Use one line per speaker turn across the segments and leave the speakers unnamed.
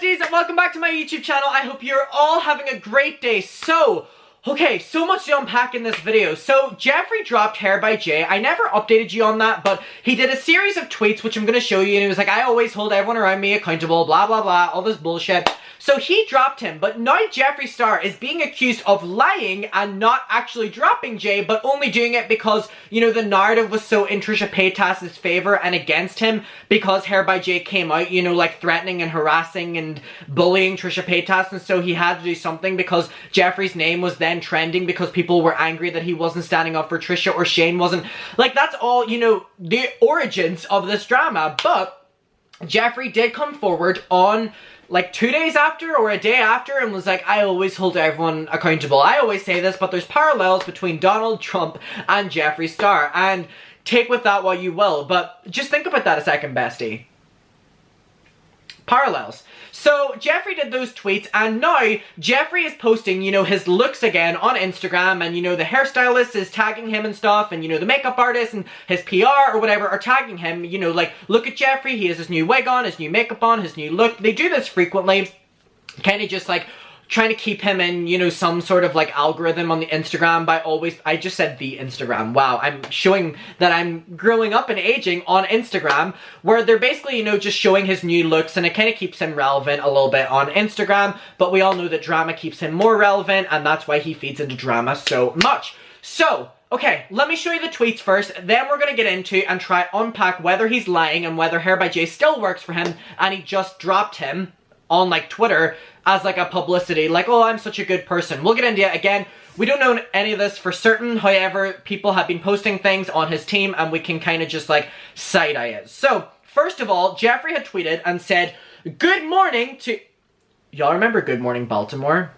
besties, and welcome back to my YouTube channel. I hope you're all having a great day. So much to unpack in this video. So, Jeffree dropped Hair by Jay. I never updated you on that, but he did a series of tweets, which I'm going to show you, and he was like, I always hold everyone around me accountable, blah, blah, blah, all this bullshit. So he dropped him, but now Jeffree Star is being accused of lying and not actually dropping Jay, but only doing it because, you know, the narrative was so in Trisha Paytas's favor and against him because Hair by Jay came out, you know, like threatening and harassing and bullying Trisha Paytas, and so he had to do something because Jeffree's name was then trending because people were angry that he wasn't standing up for Trisha or Shane wasn't. Like, that's all, you know, the origins of this drama. But Jeffree did come forward on like 2 days after or a day after and was like, I always hold everyone accountable. I always say this, but there's parallels between Donald Trump and Jeffree Star, and take with that what you will, but just think about that a second, bestie. Parallels. So Jeffree did those tweets, and now Jeffree is posting, you know, his looks again on Instagram, and, you know, the hairstylist is tagging him and stuff, and, you know, the makeup artist and his PR or whatever are tagging him, you know, like, look at Jeffree, he has his new wig on, his new makeup on, his new look. They do this frequently, kind of just like trying to keep him in, you know, some sort of like algorithm on the Instagram by always, I just said the Instagram, wow, I'm showing that I'm growing up and aging on Instagram, where they're basically, you know, just showing his new looks, and it kind of keeps him relevant a little bit on Instagram, but we all know that drama keeps him more relevant, and that's why he feeds into drama so much. So, okay, let me show you the tweets first, then we're gonna get into and try unpack whether he's lying and whether Hair by Jay still works for him, and he just dropped him on like Twitter as like a publicity, like, oh, I'm such a good person. We'll get into it again. We don't know any of this for certain, however, people have been posting things on his team and we can kind of just like side-eye it. So, first of all, Jeffree had tweeted and said, good morning to... Y'all remember Good Morning Baltimore?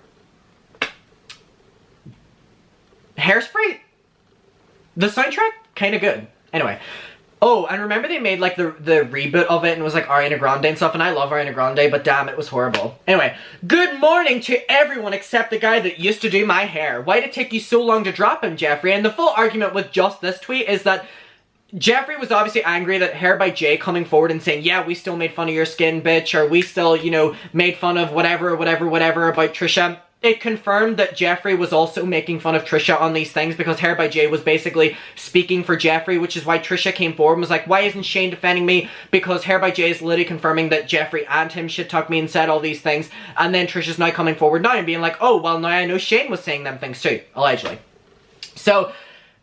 Hairspray? The soundtrack? Kinda good. Anyway. Oh, and remember they made like the reboot of it and it was like Ariana Grande and stuff, and I love Ariana Grande, but damn, it was horrible. Anyway, good morning to everyone except the guy that used to do my hair. Why did it take you so long to drop him, Jeffree? And the full argument with just this tweet is that Jeffree was obviously angry that Hair by Jay coming forward and saying, yeah, we still made fun of your skin, bitch, or we still, you know, made fun of whatever about Trisha. It confirmed that Jeffree was also making fun of Trisha on these things because Hair by Jay was basically speaking for Jeffree, which is why Trisha came forward and was like, why isn't Shane defending me? Because Hair by Jay is literally confirming that Jeffree and him shit-talked me and said all these things, and then Trisha's now coming forward now and being like, oh, well, now I know Shane was saying them things too, allegedly. So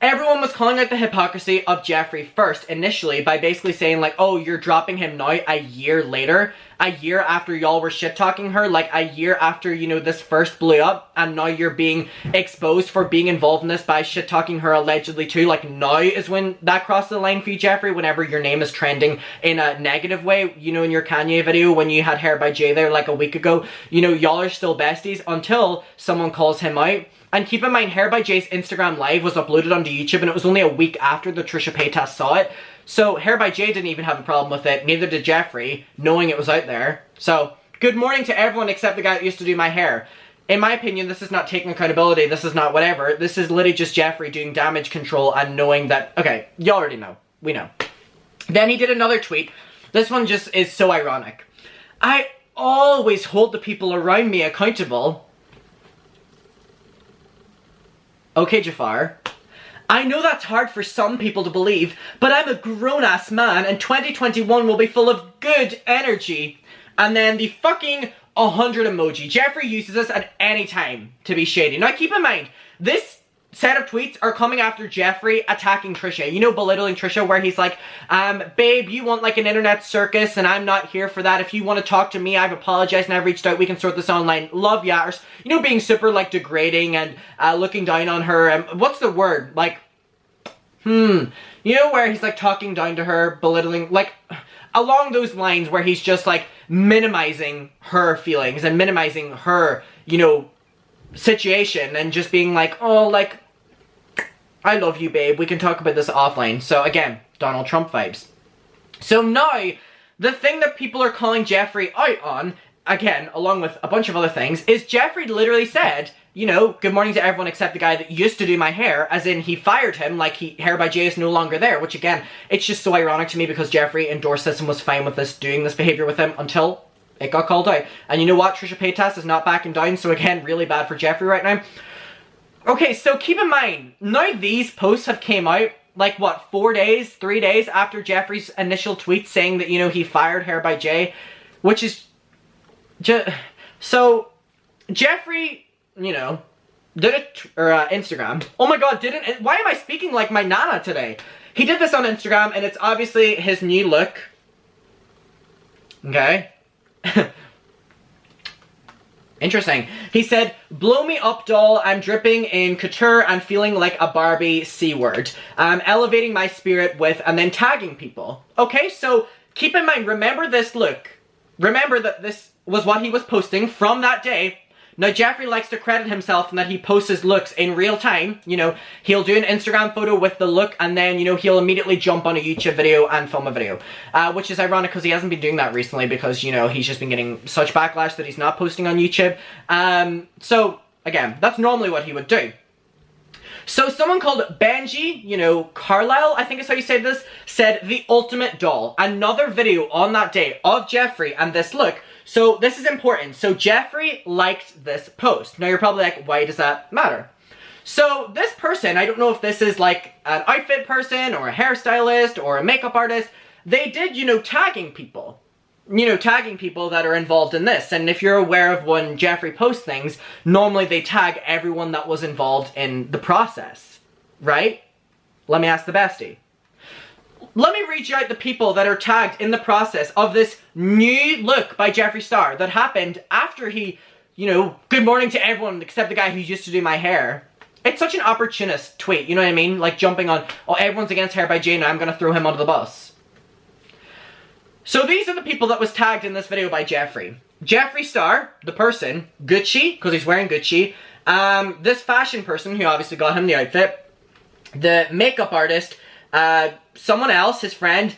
everyone was calling out the hypocrisy of Jeffree first, initially, by basically saying like, oh, you're dropping him now a year later, a year after y'all were shit-talking her, like a year after, you know, this first blew up, and now you're being exposed for being involved in this by shit-talking her allegedly too. Like, now is when that crossed the line for you, Jeffree, whenever your name is trending in a negative way. You know, in your Kanye video, when you had Hair by Jay there like a week ago, you know, y'all are still besties until someone calls him out. And keep in mind, Hair by Jay's Instagram Live was uploaded onto YouTube, and it was only a week after the Trisha Paytas saw it. So, Hair by Jay didn't even have a problem with it, neither did Jeffree, knowing it was out there. So, good morning to everyone except the guy that used to do my hair. In my opinion, this is not taking accountability, this is not whatever. This is literally just Jeffree doing damage control and knowing that, okay, you already know. We know. Then he did another tweet. This one just is so ironic. I always hold the people around me accountable. Okay, Jafar. I know that's hard for some people to believe, but I'm a grown-ass man and 2021 will be full of good energy. And then the fucking 100 emoji. Jeffree uses this at any time to be shady. Now keep in mind, this set of tweets are coming after Jeffree attacking Trisha. You know, belittling Trisha, where he's like, babe, you want like an internet circus and I'm not here for that. If you want to talk to me, I've apologized and I've reached out. We can sort this online. Love ya. Or, you know, being super like degrading and looking down on her. What's the word? Like, you know, where he's like talking down to her, belittling, like along those lines where he's just like minimizing her feelings and minimizing her, you know, situation and just being like, oh, like, I love you, babe, we can talk about this offline. So again, Donald Trump vibes. So now, the thing that people are calling Jeffree out on, again, along with a bunch of other things, is Jeffree literally said, you know, good morning to everyone except the guy that used to do my hair, as in he fired him, like Hair by Jay is no longer there, which again, it's just so ironic to me because Jeffree endorsed this and was fine with this, doing this behavior with him until it got called out. And you know what? Trisha Paytas is not backing down, so again, really bad for Jeffree right now. Okay, so keep in mind, now these posts have came out, like what, 3 days after Jeffree's initial tweet saying that, you know, he fired Hair by Jay, which is just, so Jeffree, you know, did it, or Instagram. Oh my god, why am I speaking like my nana today? He did this on Instagram, and it's obviously his new look. Okay. Interesting. He said, blow me up, doll. I'm dripping in couture and feeling like a Barbie C-word. I'm elevating my spirit with, and then tagging people. Okay, so keep in mind, remember this look. Remember that this was what he was posting from that day. Now, Jeffree likes to credit himself in that he posts his looks in real time. You know, he'll do an Instagram photo with the look, and then, you know, he'll immediately jump on a YouTube video and film a video. Which is ironic because he hasn't been doing that recently because, you know, he's just been getting such backlash that he's not posting on YouTube. So, again, that's normally what he would do. So someone called Benji, you know, Carlisle, I think is how you say this, said the ultimate doll. Another video on that day of Jeffree and this look. So this is important. So Jeffree liked this post. Now you're probably like, why does that matter? So this person, I don't know if this is like an outfit person or a hairstylist or a makeup artist, they did, you know, tagging people. You know, tagging people that are involved in this. And if you're aware of when Jeffree posts things, normally they tag everyone that was involved in the process. Right? Let me ask the bestie. Let me read you out the people that are tagged in the process of this new look by Jeffree Star that happened after he, you know, good morning to everyone except the guy who used to do my hair. It's such an opportunist tweet, you know what I mean? Like jumping on, oh, everyone's against Hair by Jay, now I'm gonna throw him under the bus. So these are the people that was tagged in this video by Jeffree. Jeffree Star, the person, Gucci, because he's wearing Gucci, this fashion person who obviously got him the outfit, the makeup artist, someone else, his friend,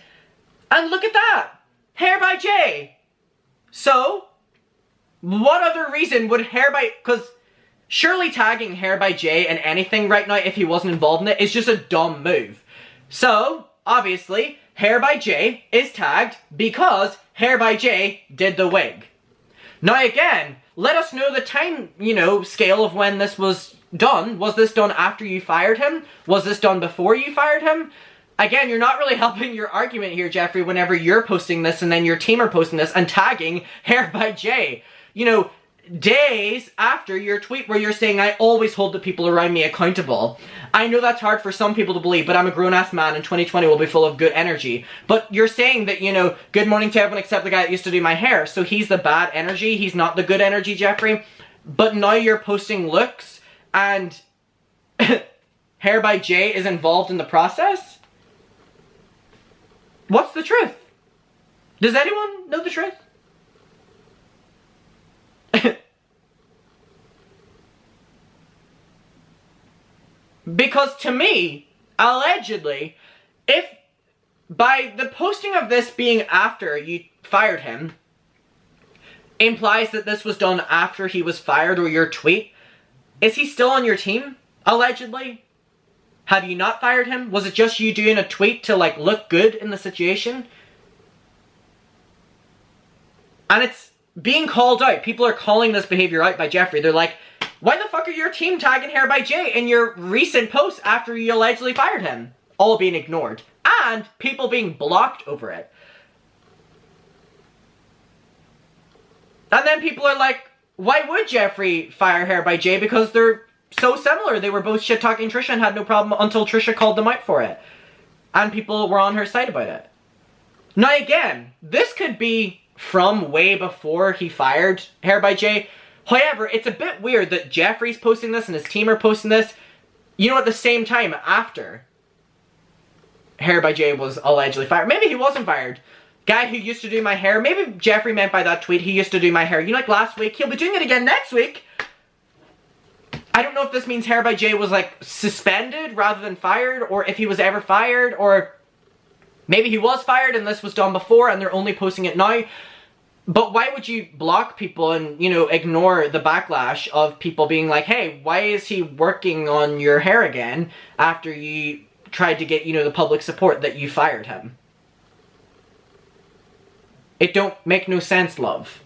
and look at that! Hair by Jay! So, what other reason would Hair by... Because surely tagging Hair by Jay in anything right now, if he wasn't involved in it, is just a dumb move. So, obviously, Hair by Jay is tagged because Hair by Jay did the wig. Now again, let us know the time, you know, scale of when this was done. Was this done after you fired him? Was this done before you fired him? Again, you're not really helping your argument here, Jeffree, whenever you're posting this and then your team are posting this and tagging Hair by Jay. You know, days after your tweet where you're saying, I always hold the people around me accountable. I know that's hard for some people to believe, but I'm a grown-ass man and 2020 will be full of good energy. But you're saying that, you know, good morning to everyone except the guy that used to do my hair. So he's the bad energy, he's not the good energy, Jeffree. But now you're posting looks and Hair by Jay is involved in the process? What's the truth? Does anyone know the truth? Because to me, allegedly, if by the posting of this being after you fired him, implies that this was done after he was fired or your tweet, is he still on your team? Allegedly? Have you not fired him? Was it just you doing a tweet to like look good in the situation? And it's being called out. People are calling this behavior out by Jeffree. They're like, why the fuck are your team tagging Hair by Jay in your recent posts after you allegedly fired him? All being ignored. And people being blocked over it. And then people are like, why would Jeffree fire Hair by Jay? Because they're so similar. They were both shit-talking Trisha and had no problem until Trisha called them out for it. And people were on her side about it. Now again, this could be from way before he fired Hair by Jay. However, it's a bit weird that Jeffree's posting this and his team are posting this, you know, at the same time after Hair by Jay was allegedly fired. Maybe he wasn't fired. Guy who used to do my hair, maybe Jeffree meant by that tweet he used to do my hair. You know, like last week, he'll be doing it again next week. I don't know if this means Hair by Jay was like suspended rather than fired, or if he was ever fired, or maybe he was fired and this was done before and they're only posting it now. But why would you block people and, you know, ignore the backlash of people being like, hey, why is he working on your hair again after you tried to get, you know, the public support that you fired him? It don't make no sense, love.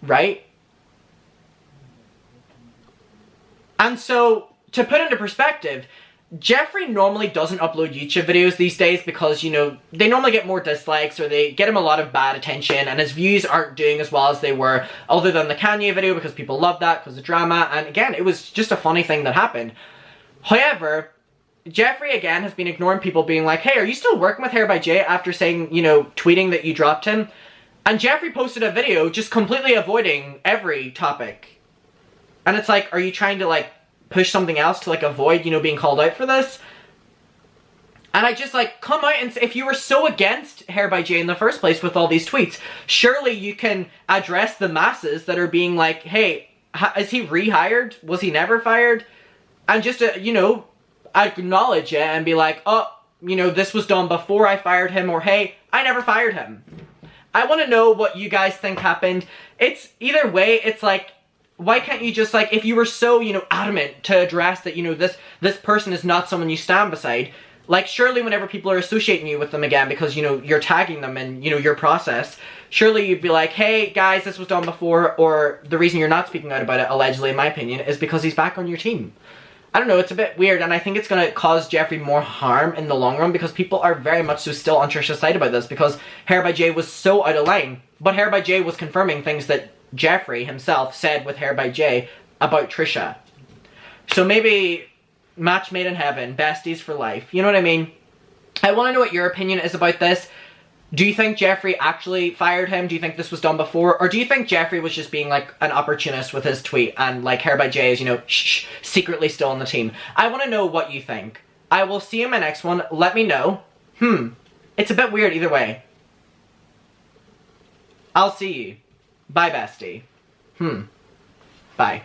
right? And so, to put into perspective, Jeffree normally doesn't upload YouTube videos these days because, you know, they normally get more dislikes or they get him a lot of bad attention and his views aren't doing as well as they were other than the Kanye video because people love that because of drama, and again, it was just a funny thing that happened. However, Jeffree again has been ignoring people being like, hey, are you still working with Hair by Jay after saying, you know, tweeting that you dropped him? And Jeffree posted a video just completely avoiding every topic. And it's like, are you trying to like push something else to like avoid, you know, being called out for this? And I just like, come out and say, if you were so against Hair by Jay in the first place with all these tweets, surely you can address the masses that are being like, hey, is he rehired? Was he never fired? And just to, you know, acknowledge it and be like, oh, you know, this was done before I fired him, or hey, I never fired him. I want to know what you guys think happened. It's either way, it's like, why can't you just like, if you were so, you know, adamant to address that, you know, this person is not someone you stand beside, like surely whenever people are associating you with them again because, you know, you're tagging them in, you know, your process, surely you'd be like, hey guys, this was done before, or the reason you're not speaking out about it, allegedly in my opinion, is because he's back on your team. I don't know, it's a bit weird, and I think it's going to cause Jeffree more harm in the long run because people are very much so still on Trisha's side about this because Hair by Jay was so out of line. But Hair by Jay was confirming things that Jeffree himself said with Hair by Jay about Trisha. So maybe match made in heaven, besties for life, you know what I mean? I want to know what your opinion is about this. Do you think Jeffree actually fired him? Do you think this was done before? Or do you think Jeffree was just being like an opportunist with his tweet and like Hair by Jay is, you know, secretly still on the team? I want to know what you think. I will see you in my next one. Let me know. It's a bit weird either way. I'll see you. Bye, bestie. Bye.